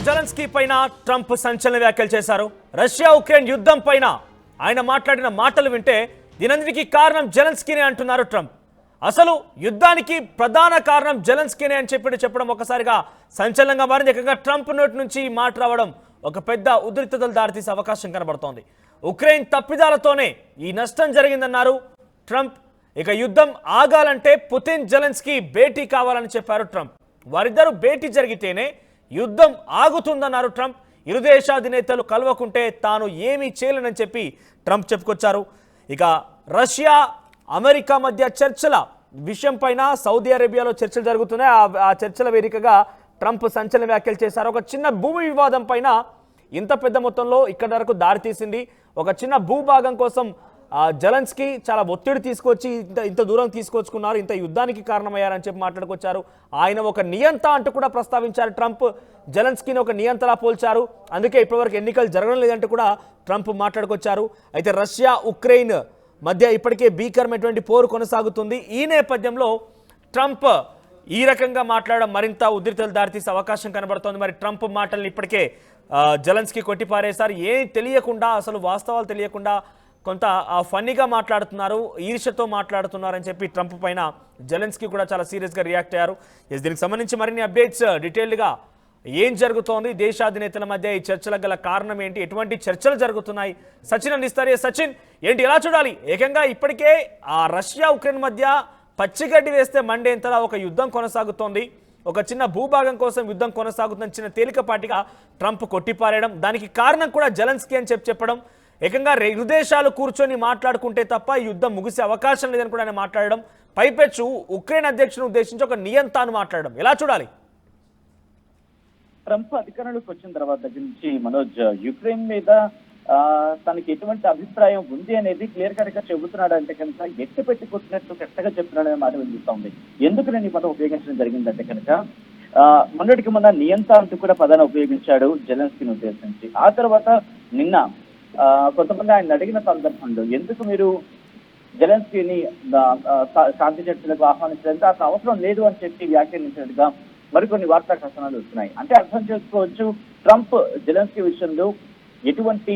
Zelensky పైన Trump సంచలన వ్యాఖ్యలు చేశారు. రష్యా ఉక్రెయిన్ యుద్ధం పైన ఆయన మాట్లాడిన మాటలు వింటే దీనంతటికీ కారణం జెలెన్స్కీనే అంటున్నారు ట్రంప్. అసలు యుద్ధానికి ప్రధాన కారణం జెలెన్స్కీనే అని చెప్పడం ఒకసారిగా సంచలనంగా మారింది. ఏకంగా ట్రంప్ నోటి నుంచి ఈ మాట రావడం ఒక పెద్ద ఉద్రిక్తతలు దారితీసే అవకాశం కనబడుతోంది. ఉక్రెయిన్ తప్పిదాలతోనే ఈ నష్టం జరిగిందన్నారు ట్రంప్. ఇక యుద్ధం ఆగాలంటే పుతిన్ జెలెన్స్కీ భేటీ కావాలని చెప్పారు ట్రంప్. వారిద్దరూ భేటీ జరిగితేనే యుద్ధం ఆగుతుందన్నారు ట్రంప్. ఇరు దేశాధినేతలు కలవకుంటే తాను ఏమీ చేయలేనని చెప్పి ట్రంప్ చెప్పుకొచ్చారు. ఇక రష్యా అమెరికా మధ్య చర్చల విషయం పైన సౌదీ అరేబియాలో చర్చలు జరుగుతున్నాయి. ఆ చర్చల వేదికగా ట్రంప్ సంచలన వ్యాఖ్యలు చేశారు. ఒక చిన్న భూమి వివాదం పైన ఇంత పెద్ద మొత్తంలో ఇక్కడి వరకు దారితీసింది. ఒక చిన్న భూభాగం కోసం జెలెన్స్కీ చాలా ఒత్తిడి తీసుకొచ్చి ఇంత దూరం తీసుకొచ్చుకున్నారు, ఇంత యుద్ధానికి కారణమయ్యారని చెప్పి మాట్లాడుకొచ్చారు. ఆయన ఒక నియంత అంటూ కూడా ప్రస్తావించారు ట్రంప్. జెలెన్స్కీని ఒక నియంతలా పోల్చారు. అందుకే ఇప్పటివరకు ఎన్నికలు జరగడం లేదంటూ కూడా ట్రంప్ మాట్లాడుకొచ్చారు. అయితే రష్యా ఉక్రెయిన్ మధ్య ఇప్పటికే భీకరమైనటువంటి పోరు కొనసాగుతుంది. ఈ నేపథ్యంలో ట్రంప్ ఈ రకంగా మాట్లాడడం మరింత ఉద్రిక్తతలు దారితీసే అవకాశం కనబడుతోంది. మరి ట్రంప్ మాటల్ని ఇప్పటికే జెలెన్స్కీ కొట్టిపారేశారు. ఏం తెలియకుండా, అసలు వాస్తవాలు తెలియకుండా కొంత ఫన్నీగా మాట్లాడుతున్నారు, ఈర్ష్యతో మాట్లాడుతున్నారని చెప్పి ట్రంప్ పైన జెలెన్స్కీ కూడా చాలా సీరియస్గా రియాక్ట్ అయ్యారు. దీనికి సంబంధించి మరిన్ని అప్డేట్స్ డీటెయిల్డ్గా ఏం జరుగుతోంది, దేశాధినేతల మధ్య ఈ చర్చలకు గల కారణం ఏంటి, ఎటువంటి చర్చలు జరుగుతున్నాయి, సచిన్ అందిస్తారు. సచిన్, ఏంటి ఎలా చూడాలి? ఏకంగా ఇప్పటికే ఆ రష్యా ఉక్రెయిన్ మధ్య పచ్చిగడ్డి వేస్తే మండేంతలా ఒక యుద్ధం కొనసాగుతోంది. ఒక చిన్న భూభాగం కోసం యుద్ధం కొనసాగుతున్న చిన్న తేలికపాటిగా ట్రంప్ కొట్టిపారేయడం, దానికి కారణం కూడా జెలెన్స్కీ అని చెప్పడం, ఏకంగా ఇరు దేశాలు కూర్చొని మాట్లాడుకుంటే తప్ప ఈ యుద్ధం ముగిసే అవకాశం లేదని కూడా ఆయన మాట్లాడడం, పైపెచ్చు ఉక్రెయిన్ అధ్యక్షుని ఉద్దేశించి ఒక నియంతాను మాట్లాడడం, ఎలా చూడాలి? ట్రంప్ అధికారంలోకి వచ్చిన తర్వాత దగ్గర నుంచి మనోజ్ యుక్రెయిన్ మీద తనకి ఎటువంటి అభిప్రాయం ఉంది అనేది క్లియర్ కట్ గా చెబుతున్నాడు. అంటే కనుక ఎట్టి పెట్టి కొట్టినట్టు కరెక్ట్గా చెప్తున్నాడు అనే మాట వినిపిస్తోంది. ఎందుకు నేను ఈ పదం ఉపయోగించడం జరిగిందంటే కనుక మొన్నటికి మొన్న నియంత అంటూ కూడా పదాన్ని ఉపయోగించాడు జెలెన్స్కీని ఉద్దేశించి. ఆ తర్వాత నిన్న కొంతమంది ఆయన అడిగిన సందర్భంలో ఎందుకు మీరు జెలెన్స్కీని శాంతి చర్చలకు ఆహ్వానించడానికి అంత అవసరం లేదు అని చెప్పి వ్యాఖ్యానించినట్టుగా మరికొన్ని వార్తా కథనాలు వస్తున్నాయి. అంటే అర్థం చేసుకోవచ్చు ట్రంప్ జెలెన్స్కీ విషయంలో ఎటువంటి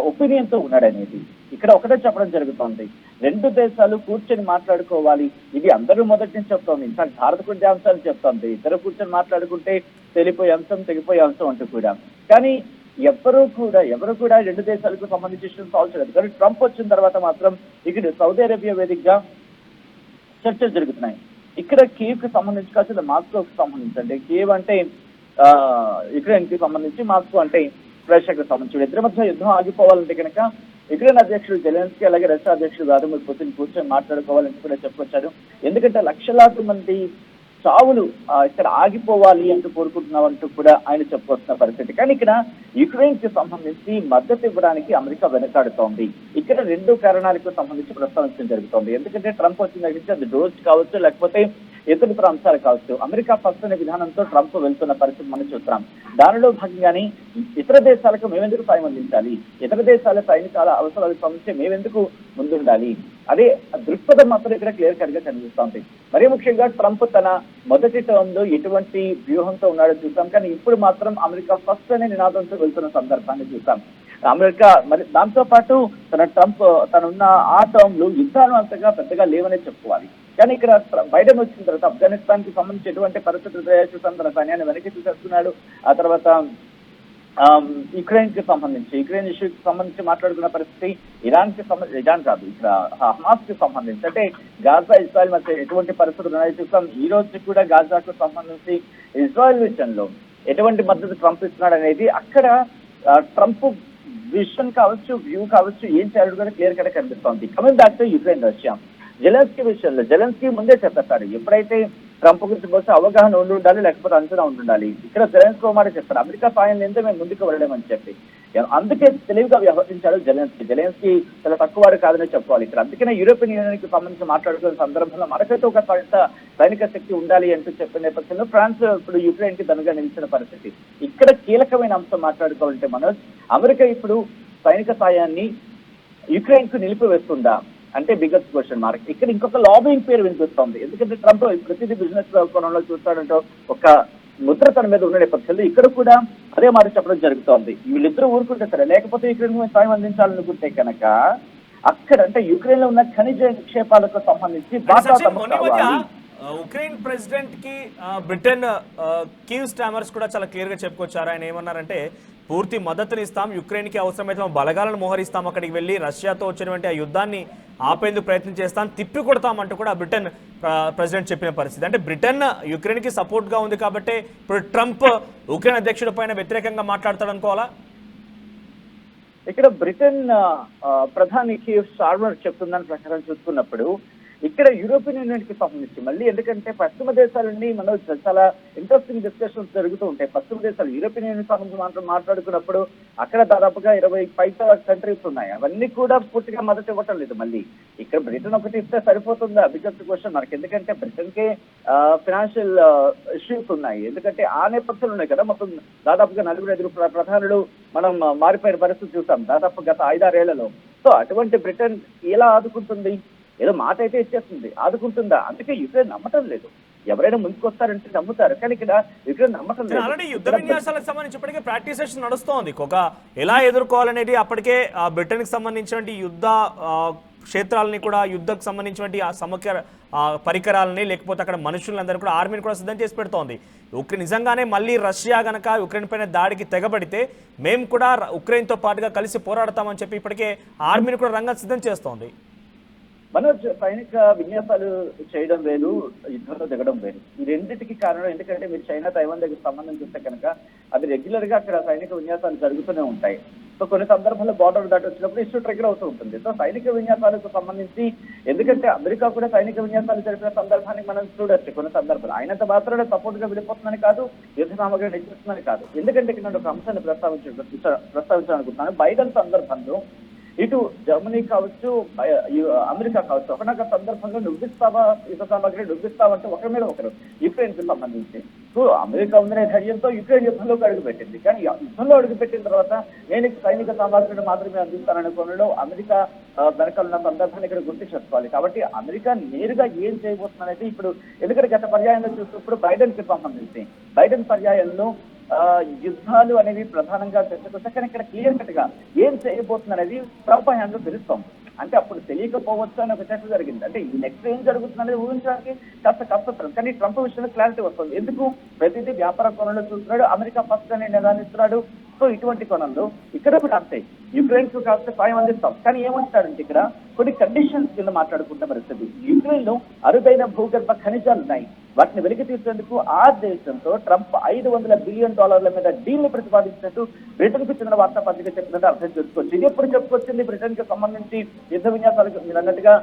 ఒపీనియన్ తో ఉన్నాడనేది. ఇక్కడ ఒకటే చెప్పడం జరుగుతోంది, రెండు దేశాలు కూర్చొని మాట్లాడుకోవాలి, ఇది అందరూ మొదటి నుంచి చెప్తోంది. ఇన్ఫాక్ట్ భారత కూడా అంశాలు చెప్తోంది, ఇద్దరు కూర్చొని మాట్లాడుకుంటే తెలిపోయే అంశం తెగిపోయే అంశం అంటూ కూడా. కానీ ఎవరు కూడా రెండు దేశాలకు సంబంధించి ఇష్యూని సాల్వ్ చేయలేదు. కానీ ట్రంప్ వచ్చిన తర్వాత మాత్రం ఇక్కడ సౌదీ అరేబియా వేదికగా చర్చలు జరుగుతున్నాయి. ఇక్కడ కీవ్ కి సంబంధించి కాదు, మాస్కోకి సంబంధించి. అంటే కీవ్ అంటే యుక్రెయిన్ కి సంబంధించి, మాస్కో అంటే రష్యాకి సంబంధించి. ఇద్దరి మధ్య యుద్ధం ఆగిపోవాలంటే కనుక యుక్రెయిన్ అధ్యక్షుడు జెలెన్స్కీ అలాగే రష్యా అధ్యక్షుడు వ్లాదిమిర్ పుతిన్ కూర్చొని మాట్లాడుకోవాలని కూడా చెప్పుకొచ్చారు. ఎందుకంటే లక్షలాది మంది చావులు ఇక్కడ ఆగిపోవాలి అంటూ కోరుకుంటున్నామంటూ కూడా ఆయన చెప్పుకొస్తున్న పరిస్థితి. కానీ ఇక్కడ యుక్రెయిన్ కి సంబంధించి మద్దతు ఇవ్వడానికి అమెరికా వెనకాడుతోంది. ఇక్కడ రెండు కారణాలకు సంబంధించి ప్రస్తావించడం జరుగుతోంది. ఎందుకంటే ట్రంప్ వచ్చిన దగ్గర నుంచి అది డోజ్ కావచ్చు, లేకపోతే ఇతర అంశాలు కావచ్చు, అమెరికా ఫస్ట్ అనే విధానంతో ట్రంప్ వెళ్తున్న పరిస్థితి మనం చూస్తున్నాం. దానిలో భాగంగానే ఇతర దేశాలకు మేమెందుకు సాయం అందించాలి, ఇతర దేశాల సైనికాల అవసరాలకు సంబంధించి మేమెందుకు ముందుండాలి, అదే దృక్పథం మాత్రం ఇక్కడ క్లియర్ కట్ గా కనిపిస్తోంది. మరీ ముఖ్యంగా ట్రంప్ తన మొదటి టర్మ్ లో ఎటువంటి వ్యూహంతో ఉన్నాడో చూసాం. కానీ ఇప్పుడు మాత్రం అమెరికా ఫస్ట్ అనే నినాదంతో వెళ్తున్న సందర్భాన్ని చూసాం. అమెరికా మరి దాంతో పాటు తనున్న ఆ టర్మ్ లో యుద్ధాలు అంతగా పెద్దగా లేవనే చెప్పుకోవాలి. కానీ ఇక్కడ బైడెన్ వచ్చిన తర్వాత ఆఫ్ఘనిస్తాన్ కి సంబంధించి ఎటువంటి పరిస్థితులు చూసాం, తన సైన్యాన్ని వెనక్కి తీసేస్తున్నాడు. ఆ తర్వాత యుక్రెయిన్ ఇష్యూకి సంబంధించి మాట్లాడుకున్న పరిస్థితి, ఇరాన్ కాదు, ఇక్కడ హమాస్ కి సంబంధించి, అంటే గాజా ఇజ్రాయెల్ మధ్య ఎటువంటి పరిస్థితులు ఉన్నాయో చూసాం. ఈ రోజు కూడా గాజాకు సంబంధించి ఇజ్రాయెల్ విషయంలో ఎటువంటి మద్దతు ట్రంప్ ఇస్తున్నాడు అనేది అక్కడ ట్రంప్ విషన్ కావచ్చు, వ్యూ కావచ్చు, ఏం చేయాలి కూడా క్లియర్ కట్ కనిపిస్తోంది. Coming back to Ukraine Russia, Zelensky విషయంలో జెలెన్స్కీ ముందే చెప్పేస్తాడు, ఎప్పుడైతే ట్రంప్ గురించి బహుశా అవగాహన ఉండాలి, లేకపోతే అంచనా ఉండాలి. ఇక్కడ జెలెన్స్కీ మాట చెప్తారు, అమెరికా సాయం లేదే మేము ముందుకు వెళ్ళలేమని చెప్పి. అందుకే తెలివిగా వ్యవహరించాడు జెలెన్స్కీ చాలా తక్కువ కాదని చెప్పుకోవాలి ఇక్కడ. అందుకనే యూరోపియన్ యూనియన్ కి సంబంధించి మాట్లాడుకునే సందర్భంలో మనకైతే ఒక సైనిక శక్తి ఉండాలి అంటూ చెప్పిన నేపథ్యంలో ఫ్రాన్స్ ఇప్పుడు యుక్రెయిన్ కి దనుగా నిలిచిన పరిస్థితి. ఇక్కడ కీలకమైన అంశం మాట్లాడుకోవాలంటే మనోజ్, అమెరికా ఇప్పుడు సైనిక సాయాన్ని యుక్రెయిన్ కు నిలిపివేస్తుందా అంటే బిగ్గెస్ట్ క్వశ్చన్ మార్క్. ఇక్కడ ఇంకొక లాబింగ్ పేరు వినిపిస్తోంది. ఎందుకంటే ట్రంప్ ప్రతిదీ బిజినెస్ కోణంలో చూస్తాడంటో ఒక ముద్ర తన మీద ఉన్న నేపథ్యంలో ఇక్కడ కూడా అదే మాట చెప్పడం జరుగుతోంది. వీళ్ళిద్దరూ ఊరుకుంటే సరే, లేకపోతే యుక్రెయిన్ సాయం అందించాలనుకుంటే కనుక అక్కడ అంటే యుక్రెయిన్ లో ఉన్న ఖనిజ నిక్షేపాలకు సంబంధించి ఉక్రెయిన్ ప్రెసిడెంట్ కి బ్రిటన్ కీవ్ స్టామర్స్ కూడా చాలా క్లియర్ గా చెప్పుకొచ్చారు. ఆయన ఏమన్నారంటే పూర్తి మద్దతుని ఇస్తాం, యుక్రెయిన్ కి అవసరమైతే బలగాలను మోహరిస్తాం, అక్కడికి వెళ్ళి రష్యాతో వచ్చినటువంటి ఆ యుద్ధాన్ని ఆపేందుకు ప్రయత్నం చేస్తాం, తిప్పి కొడతామంటూ కూడా బ్రిటన్ ప్రెసిడెంట్ చెప్పిన పరిస్థితి. అంటే బ్రిటన్ యుక్రెయిన్ కి సపోర్ట్ గా ఉంది కాబట్టి ఇప్పుడు ట్రంప్ ఉక్రెయిన్ అధ్యక్షుడి పైన వ్యతిరేకంగా మాట్లాడతాడు అనుకోవాలా? ఇక్కడ బ్రిటన్ ప్రధాని కీవ్ స్టార్మర్ చెప్తుందని ప్రకారం చూసుకున్నప్పుడు ఇక్కడ యూరోపియన్ యూనియన్ కి సంబంధించి మళ్ళీ ఎందుకంటే పశ్చిమ దేశాలన్నీ మనం చాలా ఇంట్రెస్టింగ్ డిస్కషన్స్ జరుగుతూ ఉంటాయి. పశ్చిమ దేశాలు యూరోపియన్ యూనియన్ సంబంధించి మాట్లాడుకున్నప్పుడు అక్కడ దాదాపుగా 25 కంట్రీస్ ఉన్నాయి. అవన్నీ కూడా పూర్తిగా మద్దతు ఇవ్వటం లేదు. మళ్ళీ ఇక్కడ బ్రిటన్ ఒకటి ఇస్తే సరిపోతుందా బిగ్గెస్ట్ క్వశ్చన్ మనకి. ఎందుకంటే బ్రిటన్ కే ఫైనాన్షియల్ ఇష్యూస్ ఉన్నాయి. ఎందుకంటే ఆ నేపథ్యాలు ఉన్నాయి కదా. మొత్తం దాదాపుగా 4-5 ప్రధానులు మనం మారిపోయిన పరిస్థితి చూసాం దాదాపు గత 5-6 ఏళ్లలో. సో అటువంటి బ్రిటన్ ఎలా ఆదుకుంటుంది? ఏదో మాట అయితే ఇచ్చేస్తుంది, ఆదుకుంటుందా? అందుకే యుక్రెయిన్ నమ్మటం లేదు. ఎవరైనా ముందుకు వస్తారంటే నమ్ముతారు, కానీ ఇక్కడ యుక్రెయిన్ నమ్మటం లేదు. ఆల్రెడీ యుద్ధ విన్యాసాలకు సంబంధించి ఇప్పటికే ప్రాక్టీస్ నడుస్తోంది. ఒక ఎలా ఎదుర్కోవాలనేది అప్పటికే బ్రిటన్ కి సంబంధించిన యుద్ధ క్షేత్రాలని కూడా, యుద్ధకు సంబంధించినటువంటి ఆ సమగ్ర పరికరాలని లేకపోతే అక్కడ మనుషులందరూ కూడా ఆర్మీని కూడా సిద్ధం చేసి పెడుతోంది. నిజంగానే మళ్ళీ రష్యా గనక ఉక్రెయిన్ పైన దాడికి తెగబడితే మేము కూడా ఉక్రెయిన్తో పాటుగా కలిసి పోరాడతామని చెప్పి ఇప్పటికే ఆర్మీని కూడా రంగం సిద్ధం చేస్తోంది. మనోజ్, సైనిక విన్యాసాలు చేయడం వేరు, యుద్ధంలో దిగడం వేరు. ఈ రెండింటికి కారణం ఎందుకంటే మీరు చైనా తైవాన్ దగ్గర సంబంధం చూస్తే కనుక అది రెగ్యులర్ గా అక్కడ సైనిక విన్యాసాలు జరుగుతూనే ఉంటాయి. సో కొన్ని సందర్భాల్లో బార్డర్ దాటి వచ్చినప్పుడు ఇష్యూ ట్రిగర్ అవుతూ ఉంటుంది. సో సైనిక విన్యాసాలకు సంబంధించి ఎందుకంటే అమెరికా కూడా సైనిక విన్యాసాలు జరిపిన సందర్భాన్ని మనం చూడొచ్చు. కొన్ని సందర్భాలు ఆయనంత మాత్రమే సపోర్ట్ గా వెళ్ళిపోతుందని కాదు, యుద్ధ సామగ్రిని ఇచ్చిస్తుందని కాదు. ఎందుకంటే ఇక్కడ నేను ఒక అంశాన్ని ప్రస్తావించాలనుకుంటున్నాను. బైడెన్ సందర్భంలో ఇటు జర్మనీ కావచ్చు, అమెరికా కావచ్చు, ఒకనొక సందర్భంలో నువ్విస్తావా యుద్ధ సామాగ్రి నువ్విస్తావంటే ఒకరి మీద ఒకరు యుక్రెయిన్ కి సంబంధించి. సో అమెరికా ఉందనే ధైర్యంతో యుక్రెయిన్ యుద్ధంలోకి అడుగుపెట్టింది. కానీ యుద్ధంలో అడుగుపెట్టిన తర్వాత నేను సైనిక సామాగ్రిని మాత్రమే అందిస్తాననే కోణంలో అమెరికా వెనకాలన్న సందర్భాన్ని ఇక్కడ గుర్తు చేసుకోవాలి. కాబట్టి అమెరికా నేరుగా ఏం చేయబోతుందనేది ఇప్పుడు ఎందుకంటే గత పర్యాయంలో చూసినప్పుడు బైడెన్ కి సంబంధించి బైడెన్ పర్యాయంలో యుద్ధాలు అనేవి ప్రధానంగా చర్చకొస్తే కానీ ఇక్కడ క్లియర్ కట్ గా ఏం చేయబోతుంది అనేది ట్రంప్ హ్యాండ్లో తెలుస్తాం. అంటే అప్పుడు తెలియకపోవచ్చు అని ఒక చర్చ జరిగింది. అంటే నెక్స్ట్ ఏం జరుగుతుంది అనేది ఊహించడానికి కష్టతరం. కానీ ట్రంప్ విషయంలో క్లారిటీ వస్తుంది. ఎందుకు ప్రతిదీ వ్యాపార కోణంలో చూస్తున్నాడు, అమెరికా ఫస్ట్ అని నిదానిస్తున్నాడు. సో ఇటువంటి కోణంలో ఇక్కడ కూడా అంతే, యుక్రెయిన్ కు కాస్త సాయం అందిస్తాం. కానీ ఏమంటాడంటే ఇక్కడ కొన్ని కండిషన్స్ కింద మాట్లాడుకుంటే పరిస్థితి. యుక్రెయిన్ లో అరుదైన భూగర్భ ఖనిజాలు ఉన్నాయి. వాటిని వెలికి తీసేందుకు ఆ దేశంతో ట్రంప్ $500 బిలియన్ మీద డీల్ ని ప్రతిపాదించినట్టు బ్రిటన్ కు చెందిన వార్తాపత్రిక చెప్పినట్టు అర్థం చేసుకోవచ్చు. ఇది ఎప్పుడు చెప్పుకొచ్చింది? బ్రిటన్ కి సంబంధించి యుద్ధ విన్యాసాలకు మీరు అన్నట్టుగా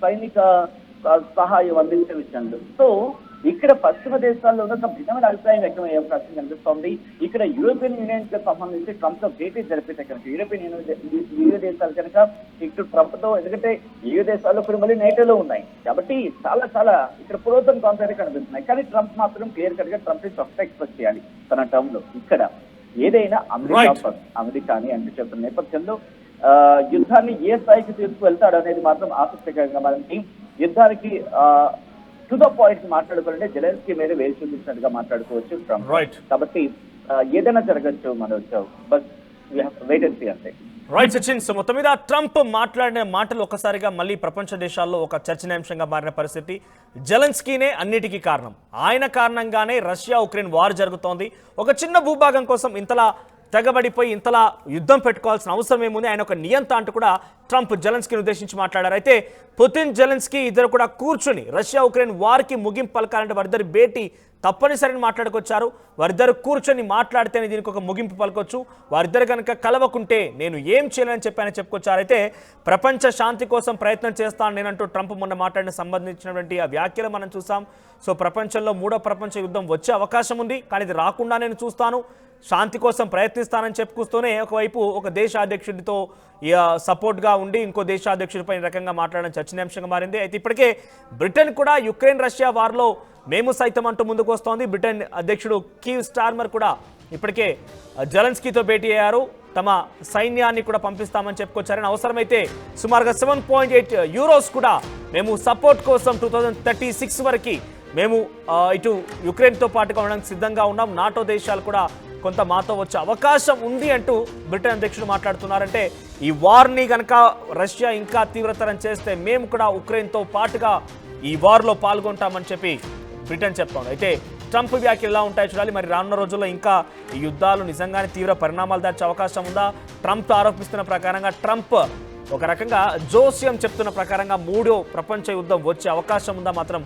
సైనిక సహాయం అందించే విషయంలో. సో ఇక్కడ పశ్చిమ దేశాల్లో ఒక భిన్నమైన అభిప్రాయం వ్యక్తమయ్యే అవకాశం కనిపిస్తోంది. ఇక్కడ యూరోపియన్ యూనియన్ కి సంబంధించి ట్రంప్ తో భేటీ జరిపితే కనుక యూరోపియన్ యూనియన్ దేశాలు కనుక ఇక్కడ ట్రంప్ తో, ఎందుకంటే EU దేశాల్లో ఇప్పుడు మళ్ళీ నేటోలో ఉన్నాయి కాబట్టి చాలా ఇక్కడ పురోగతి కాన్సెప్ట్ కనిపిస్తున్నాయి. కానీ ట్రంప్ మాత్రం క్లియర్ కట్ గా ట్రంప్ ఒకటే ఎక్స్ప్రెస్ చేయాలి తన టర్మ్ లో. ఇక్కడ ఏదైనా అమెరికా అని అంటే చెప్తున్న నేపథ్యంలో యుద్ధాన్ని ఏ స్థాయికి తీసుకువెళ్తాడు అనేది మాత్రం ఆసక్తికరంగా మనకి. యుద్ధానికి టు ద పాయింట్ మాట్లాడుకోవాలంటే జెలెన్స్కీ మీద వేలు చూపించినట్టుగా మాట్లాడుకోవచ్చు ట్రంప్. కాబట్టి ఏదైనా జరగచ్చు Manoj, but we have to wait and see అంతే. రైట్ సచిన్, సో మొత్తం మీద ట్రంప్ మాట్లాడిన మాటలు ఒక్కసారిగా మళ్ళీ ప్రపంచ దేశాల్లో ఒక చర్చనీయాంశంగా మారిన పరిస్థితి. జెలెన్స్కీనే అన్నిటికీ కారణం, ఆయన కారణంగానే రష్యా ఉక్రెయిన్ వార్ జరుగుతోంది. ఒక చిన్న భూభాగం కోసం ఇంతలా తెగబడిపోయి ఇంతలా యుద్ధం పెట్టుకోవాల్సిన అవసరం ఏముంది, ఆయన ఒక నియంత అంటూ కూడా ట్రంప్ జెలెన్స్కీని ఉద్దేశించి మాట్లాడారు. అయితే పుతిన్ జెలెన్స్కీ ఇద్దరు కూడా కూర్చుని రష్యా ఉక్రెయిన్ వార్కి ముగింపు పలకాలంటే వారిద్దరి భేటీ తప్పనిసరిని మాట్లాడుకొచ్చారు. వారిద్దరు కూర్చొని మాట్లాడితేనే దీనికి ఒక ముగింపు పలకొచ్చు. వారిద్దరు కనుక కలవకుంటే నేను ఏం చేయలేని చెప్పానని చెప్పుకొచ్చారు. అయితే ప్రపంచ శాంతి కోసం ప్రయత్నం చేస్తాను నేనంటూ ట్రంప్ మొన్న మాట్లాడిన సంబంధించినటువంటి ఆ వ్యాఖ్యలు మనం చూసాం. సో ప్రపంచంలో 3వ ప్రపంచ యుద్ధం వచ్చే అవకాశం ఉంది, కానీ ఇది రాకుండా నేను చూస్తాను, శాంతి కోసం ప్రయత్నిస్తానని చెప్పుకొస్తూనే ఒకవైపు ఒక దేశ అధ్యక్షుడితో సపోర్ట్గా ఉండి ఇంకో దేశ అధ్యక్షుడిపై రకంగా మాట్లాడడం చర్చనీయాంశంగా మారింది. అయితే ఇప్పటికే బ్రిటన్ కూడా యుక్రెయిన్ రష్యా వార్లో మేము సైతం అంటూ ముందుకు వస్తోంది. బ్రిటన్ అధ్యక్షుడు కీవ్ స్టార్మర్ కూడా ఇప్పటికే జెలెన్స్కీతో భేటీ అయ్యారు. తమ సైన్యాన్ని కూడా పంపిస్తామని చెప్పుకొచ్చారని, అవసరమైతే సుమారుగా €7.8 కూడా మేము సపోర్ట్ కోసం 2036 వరకు మేము ఇటు యుక్రెయిన్తో పాటుగా ఉండడానికి సిద్ధంగా ఉన్నాం, నాటో దేశాలు కూడా కొంత మాతో వచ్చే అవకాశం ఉంది అంటూ బ్రిటన్ అధ్యక్షుడు మాట్లాడుతున్నారంటే ఈ వార్ని కనుక రష్యా ఇంకా తీవ్రతరం చేస్తే మేము కూడా ఉక్రెయిన్తో పాటుగా ఈ వార్లో పాల్గొంటామని చెప్పి బ్రిటన్ చెప్తోంది. అయితే ట్రంప్ వ్యాఖ్యలు ఎలా ఉంటాయో చూడాలి. మరి రానున్న రోజుల్లో ఇంకా ఈ యుద్ధాలు నిజంగానే తీవ్ర పరిణామాలు దాచే అవకాశం ఉందా? ట్రంప్ ఆరోపిస్తున్న ప్రకారంగా ట్రంప్ ఒక రకంగా జోస్యం చెప్తున్న ప్రకారంగా 3వ ప్రపంచ యుద్ధం వచ్చే అవకాశం ఉందా మాత్రం